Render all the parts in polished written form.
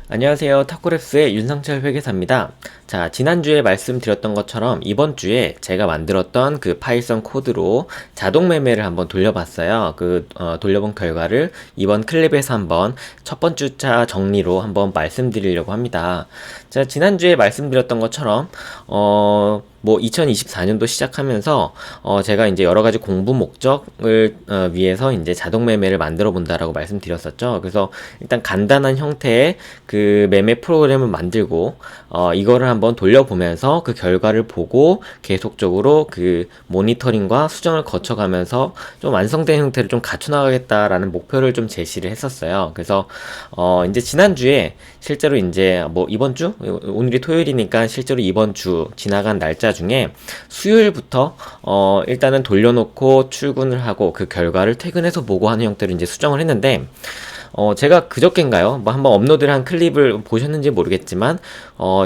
안녕하세요. 타코랩스의 윤상철 회계사입니다. 자, 지난주에 말씀드렸던 것처럼 이번 주에 제가 만들었던 그 파이썬 코드로 자동 매매를 한번 돌려봤어요. 돌려본 결과를 이번 클립에서 한번 첫 번째 차 정리로 한번 말씀드리려고 합니다. 자, 지난주에 말씀드렸던 것처럼, 2024년도 시작하면서 제가 이제 여러 가지 공부 목적을 위해서 이제 자동 매매를 만들어 본다라고 말씀드렸었죠. 그래서 일단 간단한 형태의 그 매매 프로그램을 만들고 이거를 한번 돌려보면서 그 결과를 보고 계속적으로 그 모니터링과 수정을 거쳐가면서 좀 완성된 형태를 좀 갖춰나가겠다라는 목표를 좀 제시를 했었어요. 그래서 이제 지난주에 실제로 이제 뭐 이번 주 오늘이 토요일이니까 실제로 이번 주 지나간 날짜 중에 수요일부터 일단은 돌려놓고 출근을 하고 그 결과를 퇴근해서 보고 하는 형태로 이제 수정을 했는데 제가 그저껜가요? 뭐 한번 업로드를 한 클립을 보셨는지 모르겠지만,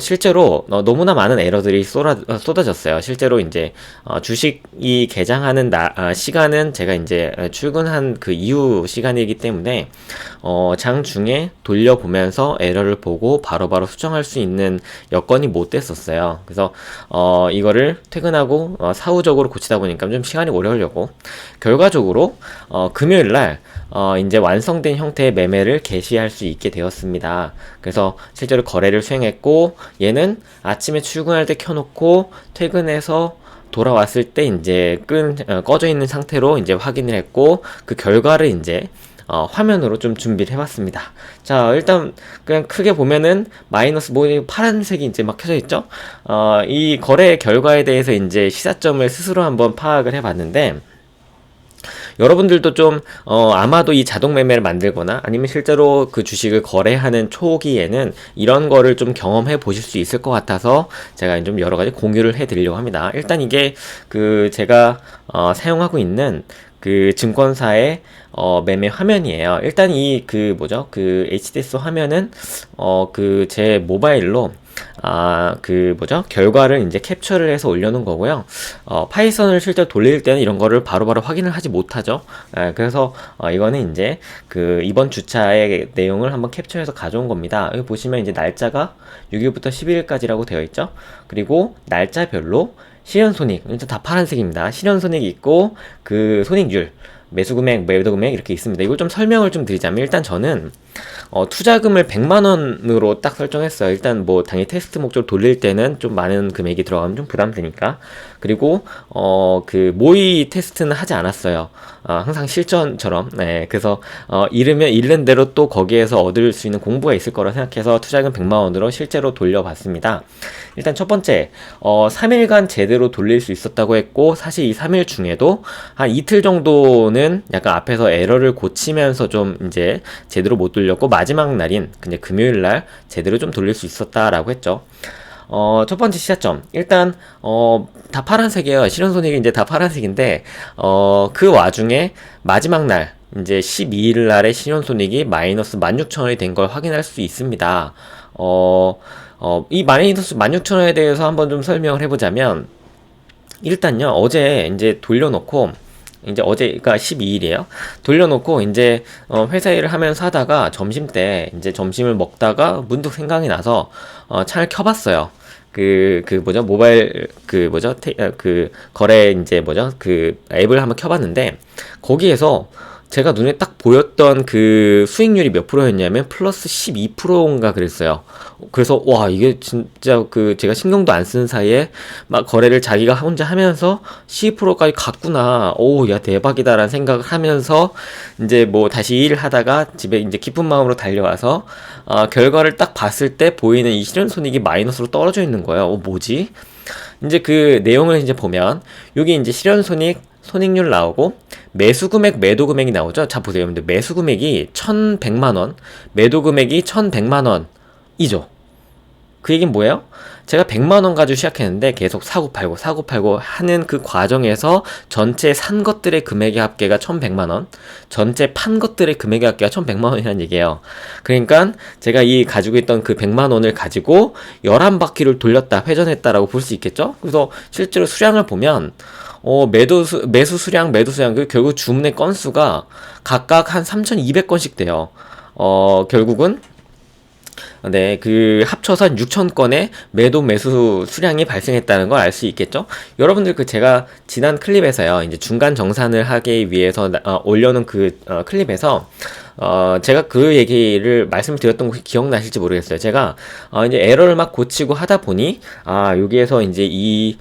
실제로 너무나 많은 에러들이 쏟아졌어요. 실제로 이제, 주식이 개장하는 시간은 제가 이제 출근한 그 이후 시간이기 때문에, 장 중에 돌려보면서 에러를 보고 바로바로 수정할 수 있는 여건이 못 됐었어요. 그래서, 이거를 퇴근하고, 사후적으로 고치다 보니까 좀 시간이 오래 걸렸고, 결과적으로, 금요일날, 이제 완성된 형태의 매매를 개시할 수 있게 되었습니다. 그래서 실제로 거래를 수행했고, 얘는 아침에 출근할 때 켜놓고 퇴근해서 돌아왔을 때 이제 꺼져 있는 상태로 이제 확인을 했고, 그 결과를 이제 화면으로 좀 준비를 해봤습니다. 자, 일단 그냥 크게 보면은 마이너스 뭐 파란색이 이제 막 켜져 있죠. 이 거래 결과에 대해서 이제 시사점을 스스로 한번 파악을 해봤는데. 여러분들도 좀 아마도 이 자동 매매를 만들거나 아니면 실제로 그 주식을 거래하는 초기에는 이런 거를 좀 경험해 보실 수 있을 것 같아서 제가 좀 여러 가지 공유를 해 드리려고 합니다. 일단 이게 그 제가 사용하고 있는 그 증권사의 매매 화면이에요. 일단 이 그 뭐죠? 그 HDS 화면은 그 제 모바일로 그 뭐죠? 결과를 이제 캡처를 해서 올려놓은 거고요. 파이썬을 실제 돌릴 때는 이런 거를 바로바로 확인을 하지 못하죠. 그래서 이거는 이제 그 이번 주차의 내용을 한번 캡처해서 가져온 겁니다. 여기 보시면 이제 날짜가 6일부터 12일까지라고 되어 있죠. 그리고 날짜별로 실현손익, 일단 다 파란색입니다. 실현손익이 있고 그 손익률, 매수금액, 매도금액 이렇게 있습니다. 이걸 좀 설명을 좀 드리자면 일단 저는 투자금을 100만원으로 딱 설정했어요. 일단 뭐 당연히 테스트 목적으로 돌릴 때는 좀 많은 금액이 들어가면 좀 부담되니까. 그리고 그 모의 테스트는 하지 않았어요. 항상 실전처럼. 네, 그래서 잃으면 잃는 대로 또 거기에서 얻을 수 있는 공부가 있을 거라 생각해서 투자금 100만원으로 실제로 돌려봤습니다. 일단 첫 번째, 3일간 제대로 돌릴 수 있었다고 했고, 사실 이 3일 중에도 한 이틀 정도는 약간 앞에서 에러를 고치면서 좀 이제 제대로 못 돌렸고, 마지막 날인 이제 금요일 날 제대로 좀 돌릴 수 있었다라고 했죠. 첫 번째 시사점. 일단, 다 파란색이에요. 실현손익이 이제 다 파란색인데, 그 와중에 마지막 날, 이제 12일 날의 실현손익이 마이너스 16,000원이 된 걸 확인할 수 있습니다. 이 마이너스 16,000원에 대해서 한번 좀 설명을 해보자면, 일단요, 어제 이제 돌려놓고, 이제 어제가 12일이에요. 돌려놓고 이제 회사 일을 하면서 하다가 점심 때 이제 점심을 먹다가 문득 생각이 나서 차를 켜봤어요. 그 뭐죠? 모바일 그 뭐죠? 그 거래 이제 뭐죠? 그 앱을 한번 켜봤는데 거기에서 제가 눈에 딱 보였던 그 수익률이 몇 프로였냐면 플러스 12%인가 그랬어요. 그래서 와 이게 진짜 그 제가 신경도 안 쓰는 사이에 막 거래를 자기가 혼자 하면서 12%까지 갔구나. 오, 야 대박이다라는 생각을 하면서 이제 뭐 다시 일을 하다가 집에 이제 기쁜 마음으로 달려와서 결과를 딱 봤을 때 보이는 이 실현손익이 마이너스로 떨어져 있는 거예요. 뭐지? 이제 그 내용을 이제 보면 여기 이제 실현손익 손익률 나오고 매수금액, 매도금액이 나오죠. 자 보세요. 근데 매수금액이 1,100만원, 매도금액이 1,100만원이죠. 그 얘기는 뭐예요? 제가 100만원 가지고 시작했는데 계속 사고 팔고 하는 그 과정에서 전체 산 것들의 금액의 합계가 1,100만원, 전체 판 것들의 금액의 합계가 1,100만원이라는 얘기예요. 그러니까 제가 이 가지고 있던 그 100만원을 가지고 11바퀴를 돌렸다, 회전했다라고 볼 수 있겠죠? 그래서 실제로 수량을 보면 매수 수량, 매도 수량, 결국 주문의 건수가 각각 한 3,200건씩 돼요. 결국은 네, 그 합쳐서 한 6천 건의 매도 매수 수량이 발생했다는 걸 알 수 있겠죠? 여러분들 그 제가 지난 클립에서요, 이제 중간 정산을 하기 위해서 올려놓은 그 클립에서 제가 그 얘기를 말씀을 드렸던 거 기억나실지 모르겠어요. 제가 이제 에러를 막 고치고 하다 보니 여기에서 이제 이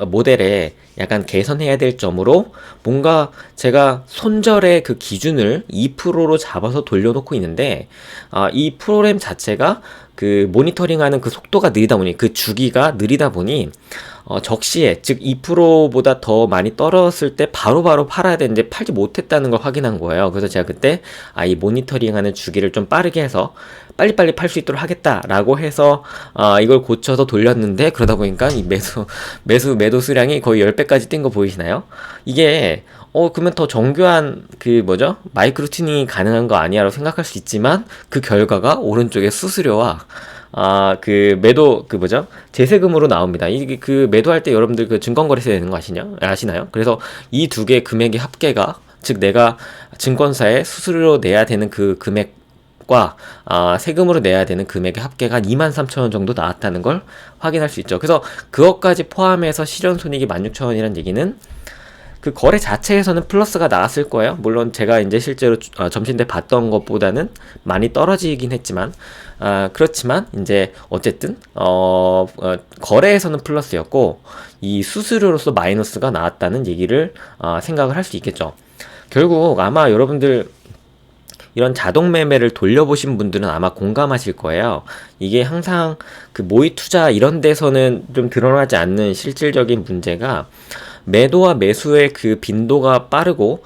모델에 약간 개선해야 될 점으로 뭔가 제가 손절의 그 기준을 2%로 잡아서 돌려놓고 있는데 이 프로그램 자체가 그 모니터링하는 그 속도가 느리다 보니 그 주기가 느리다 보니 적시에 즉 2%보다 더 많이 떨어졌을 때 바로바로 팔아야 되는데 팔지 못했다는 걸 확인한 거예요. 그래서 제가 그때 이 모니터링하는 주기를 좀 빠르게 해서 빨리빨리 팔 수 있도록 하겠다라고 해서 이걸 고쳐서 돌렸는데 그러다 보니까 이 매도 수량이 거의 10배까지 뛴 거 보이시나요? 이게 그러면 더 정교한 그 뭐죠? 마이크로 튜닝이 가능한 거 아니야라고 생각할 수 있지만 그 결과가 오른쪽에 수수료와 그 매도 그 뭐죠? 재세금으로 나옵니다. 이게 그 매도할 때 여러분들 그 증권거래세 내는 거 아시나요? 그래서 이 두 개 금액의 합계가 즉 내가 증권사에 수수료로 내야 되는 그 금액과 세금으로 내야 되는 금액의 합계가 23,000원 정도 나왔다는 걸 확인할 수 있죠. 그래서 그것까지 포함해서 실현손익이 16,000원이라는 얘기는 그 거래 자체에서는 플러스가 나왔을 거예요. 물론 제가 이제 실제로 점심 때 봤던 것보다는 많이 떨어지긴 했지만 그렇지만 이제 어쨌든 거래에서는 플러스였고 이 수수료로서 마이너스가 나왔다는 얘기를 생각을 할 수 있겠죠. 결국 아마 여러분들 이런 자동 매매를 돌려보신 분들은 아마 공감하실 거예요. 이게 항상 그 모의 투자 이런 데서는 좀 드러나지 않는 실질적인 문제가 매도와 매수의 그 빈도가 빠르고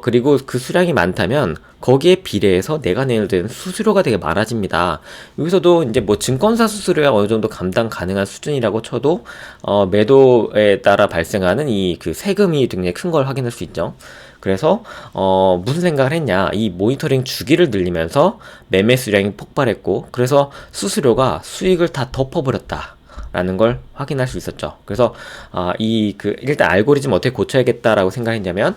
그리고 그 수량이 많다면 거기에 비례해서 내가 내야 되는 수수료가 되게 많아집니다. 여기서도 이제 뭐 증권사 수수료가 어느 정도 감당 가능한 수준이라고 쳐도 매도에 따라 발생하는 이 그 세금이 굉장히 큰 걸 확인할 수 있죠. 그래서 무슨 생각을 했냐, 이 모니터링 주기를 늘리면서 매매 수량이 폭발했고 그래서 수수료가 수익을 다 덮어버렸다 라는 걸 확인할 수 있었죠. 그래서 일단 알고리즘 어떻게 고쳐야겠다라고 생각했냐면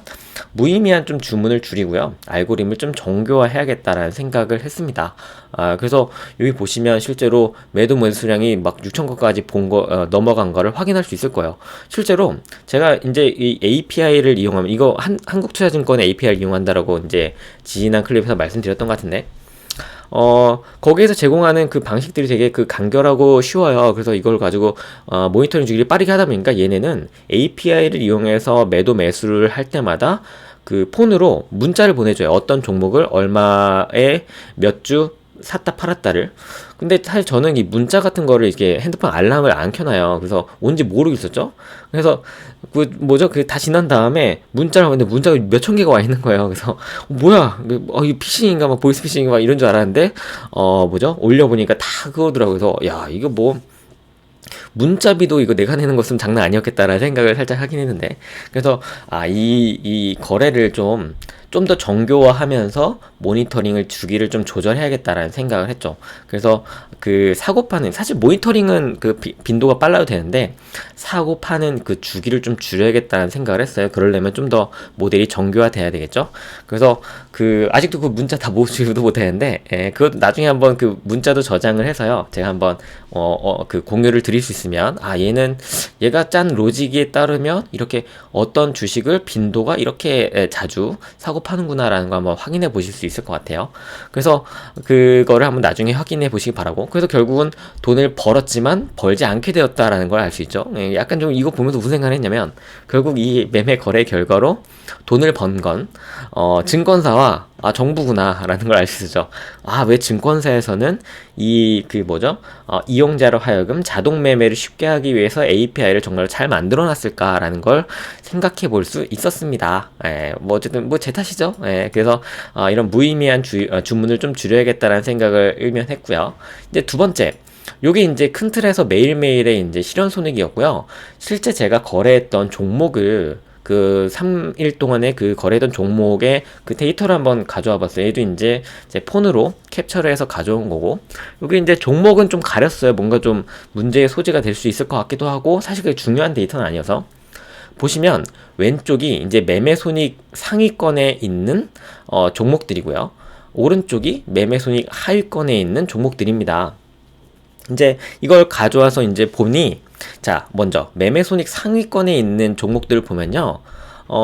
무의미한 좀 주문을 줄이고요, 알고리즘을 좀 정교화해야겠다라는 생각을 했습니다. 그래서 여기 보시면 실제로 매도 수량이 막 6,000건까지 넘어간 거를 확인할 수 있을 거예요. 실제로 제가 이제 이 API를 이용하면 이거 한국투자증권 API를 이용한다라고 이제 지난 클립에서 말씀드렸던 것 같은데 거기에서 제공하는 그 방식들이 되게 그 간결하고 쉬워요. 그래서 이걸 가지고 모니터링 주기를 빠르게 하다 보니까 얘네는 API를 이용해서 매도 매수를 할 때마다 그 폰으로 문자를 보내줘요. 어떤 종목을 얼마에 몇 주 샀다 팔았다를. 근데 사실 저는 이 문자 같은 거를 이렇게 핸드폰 알람을 안 켜놔요. 그래서 뭔지 모르겠었죠. 그래서 그 뭐죠? 그 다 지난 다음에 문자를 하는데 문자가 몇천 개가 와 있는 거예요. 그래서 뭐야? 이 피싱인가 막 보이스 피싱인가 막 이런 줄 알았는데 뭐죠? 올려보니까 다 그거더라고요. 그래서 야, 이거 뭐 문자비도 이거 내가 내는 것은 장난 아니었겠다라는 생각을 살짝 하긴 했는데, 그래서 이 거래를 좀 더 정교화하면서 모니터링을 주기를 좀 조절해야겠다라는 생각을 했죠. 그래서 그 사고 파는, 사실 모니터링은 그 빈도가 빨라도 되는데 사고 파는 그 주기를 좀 줄여야겠다는 생각을 했어요. 그러려면 좀 더 모델이 정교화돼야 되겠죠. 그래서 그 아직도 그 문자 다 모으지도 못했는데 그것도 나중에 한번 그 문자도 저장을 해서요, 제가 한번 그 공유를 드릴 수 있으면 얘가 짠 로직에 따르면 이렇게 어떤 주식을 빈도가 이렇게 자주 사고 파는구나 라는 거 한번 확인해 보실 수 있을 것 같아요. 그래서 그거를 한번 나중에 확인해 보시기 바라고, 그래서 결국은 돈을 벌었지만 벌지 않게 되었다라는 걸 알 수 있죠. 약간 좀 이거 보면서 무슨 생각을 했냐면, 결국 이 매매 거래 결과로 돈을 번 건 증권사와 정부구나 라는 걸 알 수 있죠. 왜 증권사에서는 이용자로 하여금 자동 매매를 쉽게 하기 위해서 API를 정말 잘 만들어 놨을까 라는 걸 생각해 볼 수 있었습니다. 뭐 어쨌든 뭐 제 탓이죠. 그래서 이런 무의미한 주문을 좀 줄여야겠다라는 생각을 일면 했고요. 이제 두 번째, 요게 이제 큰 틀에서 매일매일의 이제 실현 손익이었고요. 실제 제가 거래했던 종목을 그 3일 동안에 그 거래했던 종목의 그 데이터를 한번 가져와 봤어요. 얘도 이제 제 폰으로 캡처를 해서 가져온 거고, 여기 이제 종목은 좀 가렸어요. 뭔가 좀 문제의 소지가 될 수 있을 것 같기도 하고, 사실 그게 중요한 데이터는 아니어서. 보시면 왼쪽이 이제 매매 손익 상위권에 있는 종목들이고요. 오른쪽이 매매 손익 하위권에 있는 종목들입니다. 이제 이걸 가져와서 이제 보니, 자, 먼저 매매손익 상위권에 있는 종목들을 보면요.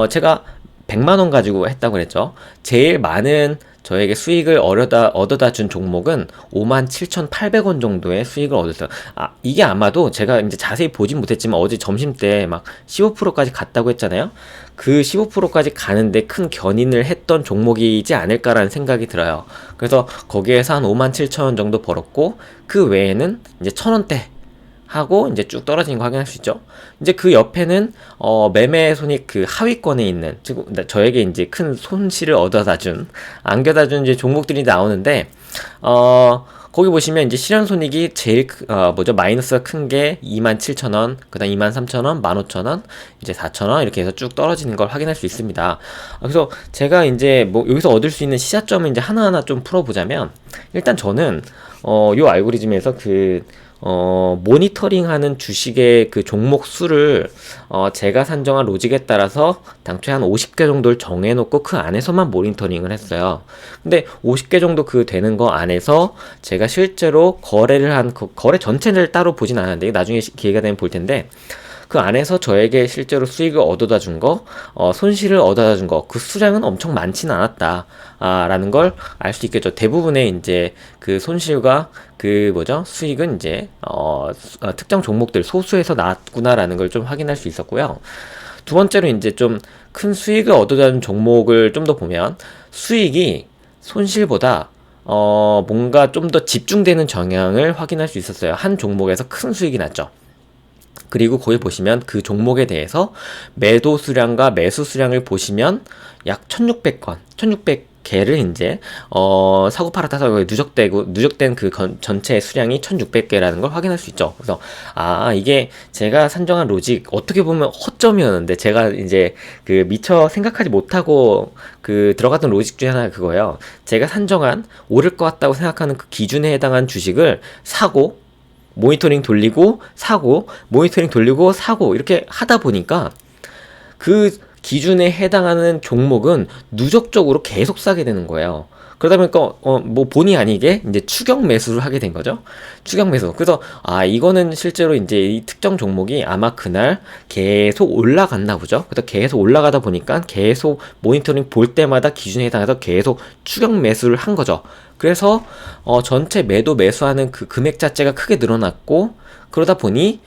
제가 100만 원 가지고 했다고 그랬죠. 제일 많은 저에게 수익을 얻어다 준 종목은 57,800원 정도의 수익을 얻었어요. 이게 아마도 제가 이제 자세히 보진 못했지만 어제 점심 때 막 15%까지 갔다고 했잖아요. 그 15%까지 가는데 큰 견인을 했던 종목이지 않을까라는 생각이 들어요. 그래서 거기에서 한 57,000원 정도 벌었고, 그 외에는 이제 1,000원대 하고 이제 쭉 떨어지는 거 확인할 수 있죠. 이제 그 옆에는 매매 손익 그 하위권에 있는, 즉 저에게 이제 큰 손실을 얻어다 준, 안겨다 준 이제 종목들이 나오는데, 거기 보시면 이제 실현 손익이 제일 마이너스가 큰 게 27,000원, 그다음 23,000원, 15,000원, 이제 4,000원 이렇게 해서 쭉 떨어지는 걸 확인할 수 있습니다. 그래서 제가 이제 뭐 여기서 얻을 수 있는 시사점을 이제 하나하나 좀 풀어보자면, 일단 저는 요 알고리즘에서 모니터링하는 주식의 그 종목 수를 제가 산정한 로직에 따라서 당초에 한 50개 정도를 정해놓고 그 안에서만 모니터링을 했어요. 근데 50개 정도 그 되는 거 안에서 제가 실제로 거래를 한 거래 전체를 따로 보진 않았는데 나중에 기회가 되면 볼 텐데, 그 안에서 저에게 실제로 수익을 얻어다 준 거, 손실을 얻어다 준 거, 그 수량은 엄청 많지는 않았다. 라는 걸 알 수 있겠죠. 대부분의 이제 그 손실과 수익은 이제, 특정 종목들 소수에서 나왔구나라는 걸 좀 확인할 수 있었고요. 두 번째로 이제 좀 큰 수익을 얻어다 준 종목을 좀 더 보면, 수익이 손실보다 뭔가 좀 더 집중되는 경향을 확인할 수 있었어요. 한 종목에서 큰 수익이 났죠. 그리고 거기 보시면 그 종목에 대해서 매도 수량과 매수 수량을 보시면 약 1600건, 1600개를 이제 사고 팔아 타서 누적된 그 전체 수량이 1600개라는 걸 확인할 수 있죠. 그래서 이게 제가 산정한 로직, 어떻게 보면 허점이었는데 제가 이제 그 미처 생각하지 못하고 그 들어갔던 로직 중에 하나가 그거예요. 제가 산정한 오를 것 같다고 생각하는 그 기준에 해당한 주식을 사고, 모니터링 돌리고 사고, 모니터링 돌리고 사고, 이렇게 하다 보니까 그 기준에 해당하는 종목은 누적적으로 계속 사게 되는 거예요. 그러다 보니까 뭐 본의 아니게 이제 추격 매수를 하게 된 거죠. 추격 매수. 그래서 이거는 실제로 이제 이 특정 종목이 아마 그날 계속 올라갔나 보죠. 그래서 계속 올라가다 보니까 계속 모니터링 볼 때마다 기준에 해당해서 계속 추격 매수를 한 거죠. 그래서 전체 매수하는 그 금액 자체가 크게 늘어났고, 그러다 보니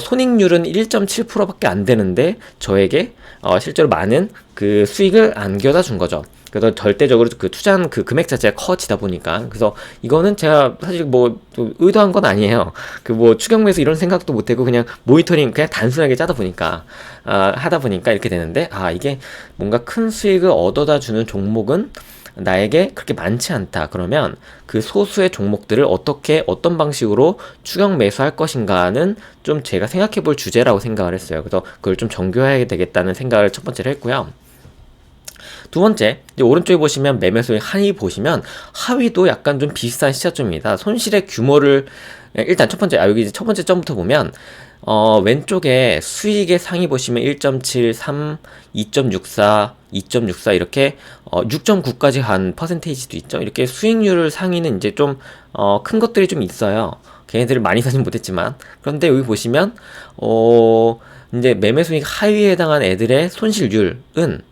손익률은 1.7%밖에 안 되는데 저에게 실제로 많은 그 수익을 안겨다 준 거죠. 그래서 절대적으로 그 투자한 그 금액 자체가 커지다 보니까, 그래서 이거는 제가 사실 뭐 의도한 건 아니에요. 그 뭐 추격 매수 이런 생각도 못하고 그냥 모니터링 그냥 단순하게 짜다 보니까 하다 보니까 이렇게 되는데, 이게 뭔가 큰 수익을 얻어다 주는 종목은 나에게 그렇게 많지 않다. 그러면 그 소수의 종목들을 어떤 방식으로 추격 매수할 것인가는 좀 제가 생각해 볼 주제라고 생각을 했어요. 그래서 그걸 좀 정교해야 되겠다는 생각을 첫 번째로 했고요. 두 번째, 이제 오른쪽에 보시면 매매소의 하위 보시면, 하위도 약간 좀 비슷한 시차점입니다. 손실의 규모를, 일단 여기 이제 첫 번째 점부터 보면, 왼쪽에 수익의 상위 보시면 1.73, 2.64, 2.64 이렇게 6.9까지 간 퍼센테이지도 있죠. 이렇게 수익률을 상위는 이제 좀 큰 것들이 좀 있어요. 걔네들을 많이 사진 못했지만. 그런데 여기 보시면 이제 매매 수익 하위에 해당한 애들의 손실률은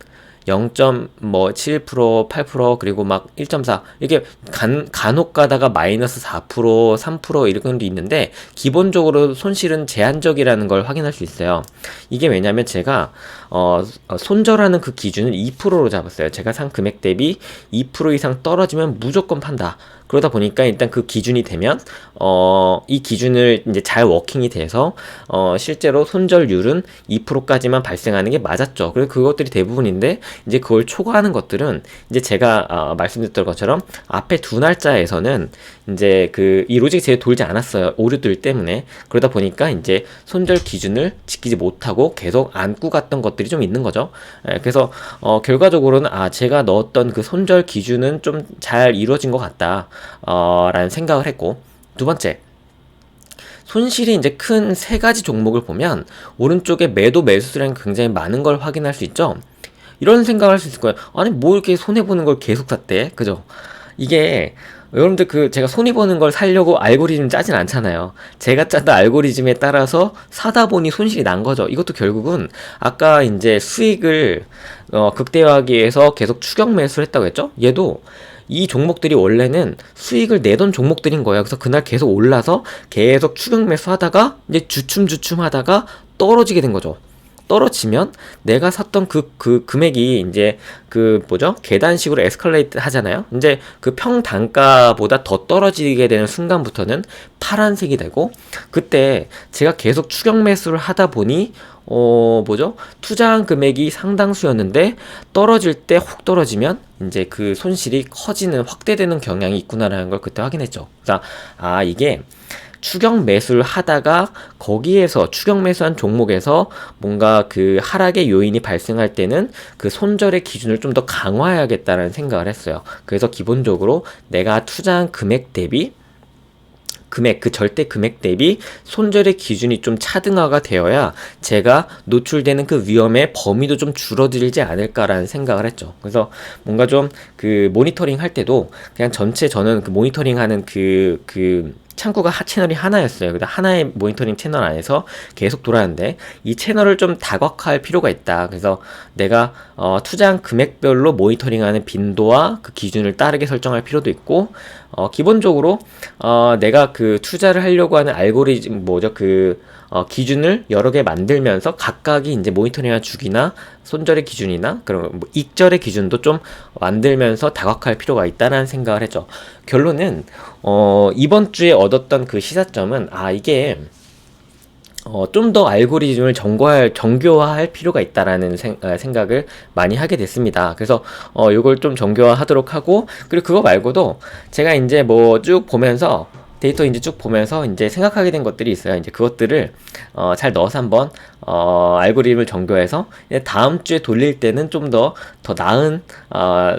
0.7%, 8% 그리고 막 1.4 이렇게 간혹 가다가 마이너스 4%, 3% 이런 것도 있는데, 기본적으로 손실은 제한적이라는 걸 확인할 수 있어요. 이게 왜냐면 제가 손절하는 그 기준을 2%로 잡았어요. 제가 산 금액 대비 2% 이상 떨어지면 무조건 판다. 그러다 보니까 일단 그 기준이 되면 이 기준을 이제 잘 워킹이 돼서 실제로 손절률은 2%까지만 발생하는 게 맞았죠. 그리고 그것들이 대부분인데, 이제 그걸 초과하는 것들은 이제 제가 말씀드렸던 것처럼 앞에 두 날짜에서는 이제 이 로직이 제대로 돌지 않았어요. 오류들 때문에. 그러다 보니까 이제 손절 기준을 지키지 못하고 계속 안고 갔던 것들이 좀 있는 거죠. 그래서 결과적으로는 제가 넣었던 그 손절 기준은 좀 잘 이루어진 것 같다. 라는 생각을 했고, 두 번째, 손실이 이제 큰 세 가지 종목을 보면 오른쪽에 매수 수량이 굉장히 많은 걸 확인할 수 있죠. 이런 생각을 할 수 있을 거예요. 아니 뭐 이렇게 손해보는 걸 계속 샀대, 그죠? 이게 여러분들 그 제가 손해보는 걸 사려고 알고리즘 짜진 않잖아요. 제가 짰던 알고리즘에 따라서 사다 보니 손실이 난 거죠. 이것도 결국은 아까 이제 수익을 극대화하기 위해서 계속 추격 매수를 했다고 했죠. 얘도 이 종목들이 원래는 수익을 내던 종목들인 거예요. 그래서 그날 계속 올라서 계속 추격 매수하다가 이제 주춤주춤 하다가 떨어지게 된 거죠. 떨어지면 내가 샀던 그 금액이 이제 그 뭐죠? 계단식으로 에스컬레이트 하잖아요. 이제 그 평단가보다 더 떨어지게 되는 순간부터는 파란색이 되고, 그때 제가 계속 추격 매수를 하다 보니 뭐죠? 투자한 금액이 상당수였는데 떨어질 때 혹 떨어지면 이제 그 손실이 커지는 확대되는 경향이 있구나라는 걸 그때 확인했죠. 그래서 이게 추격 매수를 하다가 거기에서 추격 매수한 종목에서 뭔가 그 하락의 요인이 발생할 때는 그 손절의 기준을 좀 더 강화해야겠다는 생각을 했어요. 그래서 기본적으로 내가 투자한 금액 대비 그 절대 금액 대비 손절의 기준이 좀 차등화가 되어야 제가 노출되는 그 위험의 범위도 좀 줄어들지 않을까라는 생각을 했죠. 그래서 뭔가 좀 그 모니터링 할 때도 그냥 전체 저는 그 모니터링 하는 그 창구가 채널이 하나였어요. 그래서 하나의 모니터링 채널 안에서 계속 돌아가는데 이 채널을 좀 다각화할 필요가 있다. 그래서 내가 투자한 금액별로 모니터링하는 빈도와 그 기준을 따르게 설정할 필요도 있고, 기본적으로 내가 그 투자를 하려고 하는 알고리즘 뭐죠? 기준을 여러 개 만들면서 각각이 이제 모니터링한 주기나 손절의 기준이나 그런 뭐 익절의 기준도 좀 만들면서 다각화할 필요가 있다는 생각을 했죠. 결론은 이번 주에 얻었던 그 시사점은 이게 좀 더 알고리즘을 정교화할 필요가 있다라는 생각을 많이 하게 됐습니다. 그래서 요걸 좀 정교화하도록 하고, 그리고 그거 말고도 제가 이제 뭐 쭉 보면서 데이터 이제 쭉 보면서 이제 생각하게 된 것들이 있어요. 이제 그것들을 잘 넣어서 한번 알고리즘을 정교해서 다음 주에 돌릴 때는 좀 더 나은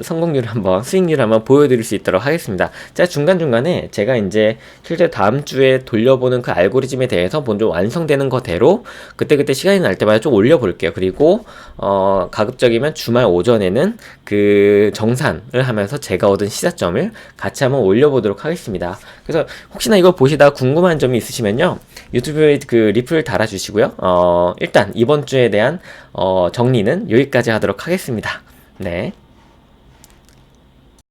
성공률을 한번 수익률을 한번 보여드릴 수 있도록 하겠습니다. 자, 중간중간에 제가 이제 실제 다음 주에 돌려보는 그 알고리즘에 대해서 먼저 완성되는 거대로 그때그때 시간이 날 때마다 좀 올려볼게요. 그리고 가급적이면 주말 오전에는 그 정산을 하면서 제가 얻은 시사점을 같이 한번 올려보도록 하겠습니다. 그래서 혹시나 이거 보시다가 궁금한 점이 있으시면요, 유튜브에 그 리플 달아주시고요. 일단 이번 주에 대한 정리는 여기까지 하도록 하겠습니다. 네.